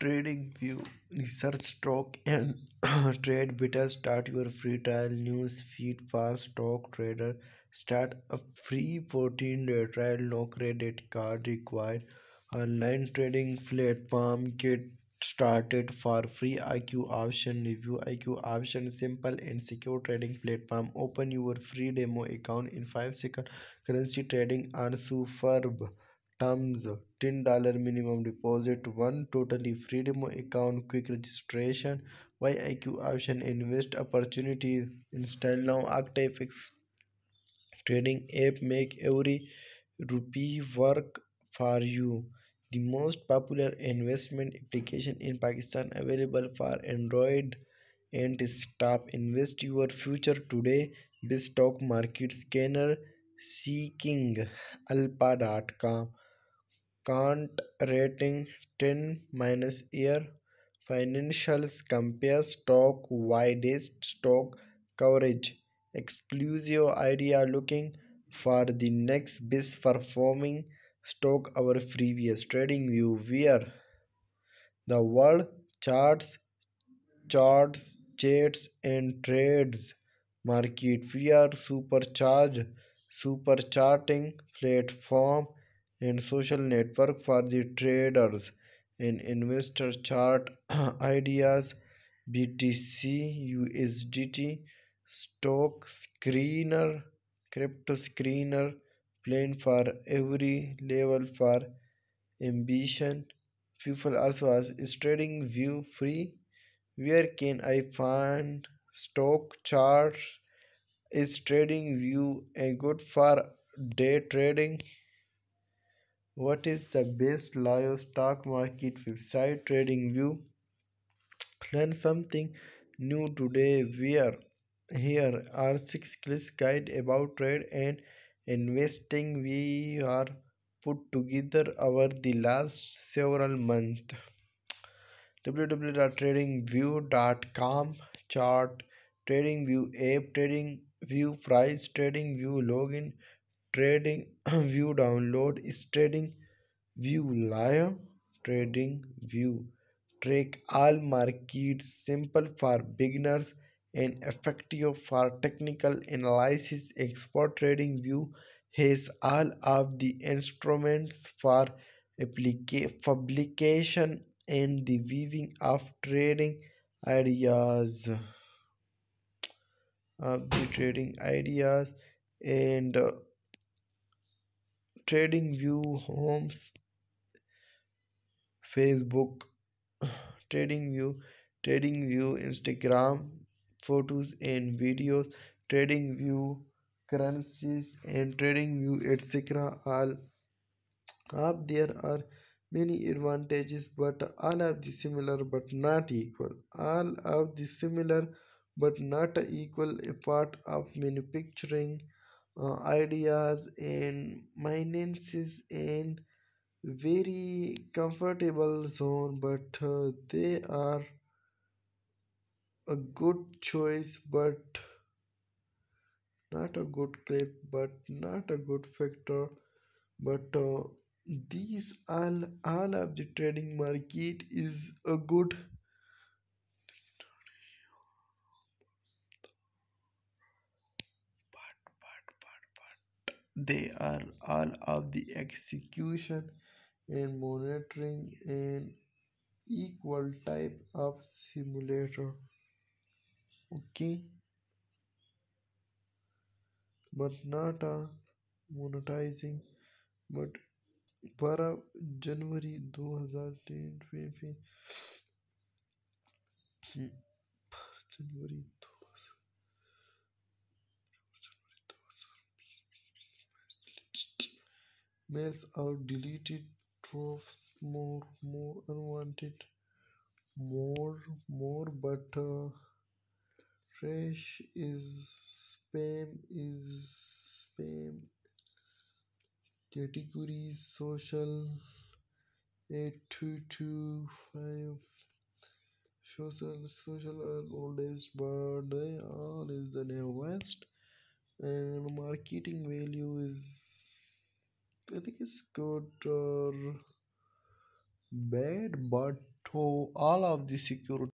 Trading View research stock and trade better. Start your free trial news feed for stock trader. Start a free 14-day trial, no credit card required. Online trading platform. Get started for free IQ option review. IQ option simple and secure trading platform. Open your free demo account in 5 seconds. Currency trading on Superb terms. $10 minimum deposit, one totally free demo account, quick registration. YIQ option invest opportunities. Install now. Actifix trading app make every rupee work for you. The most popular investment application in Pakistan, available for Android and desktop. Invest your future today. Best stock market scanner. Seeking alpha.com. Can't rating 10 minus year. Financials compare stock widest stock coverage. Exclusive idea looking for the next best performing stock. Our previous trading view where the world charts, chats, and trades market. We are supercharting platform and social network for the traders and investor chart ideas. BTC, USDT, stock screener, crypto screener, plan for every level for ambition. People also ask, is trading view free? Where can I find stock charts? Is trading view a good for day trading? What is the best live stock market website? Trading view. Learn something new today. Here are 6 guide about trade and investing we are put together over the last several months. www.tradingview.com chart, trading view app, trading view price, trading view login, trading view download, is trading view live. Trading view track all markets, simple for beginners and effective for technical analysis. Expert trading view has all of the instruments for publication and the weaving of trading ideas and trading view homes, Facebook, trading view, Instagram, photos and videos, trading view currencies and trading view etc. All up there are many advantages, but all of the similar but not equal. All of the similar but not equal, a part of manufacturing ideas and finances and very comfortable zone, but they are a good choice, but not a good clip, but not a good factor. But these all of the trading market is a good, they are all of the execution and monitoring and equal type of simulator. Okay, but not a monetizing, but para January 2023 January mails out deleted droves, more unwanted, but trash is spam categories. Social 8225, social are oldest, but they are is the newest, and marketing value is, I think it's good, or bad, but to all of the security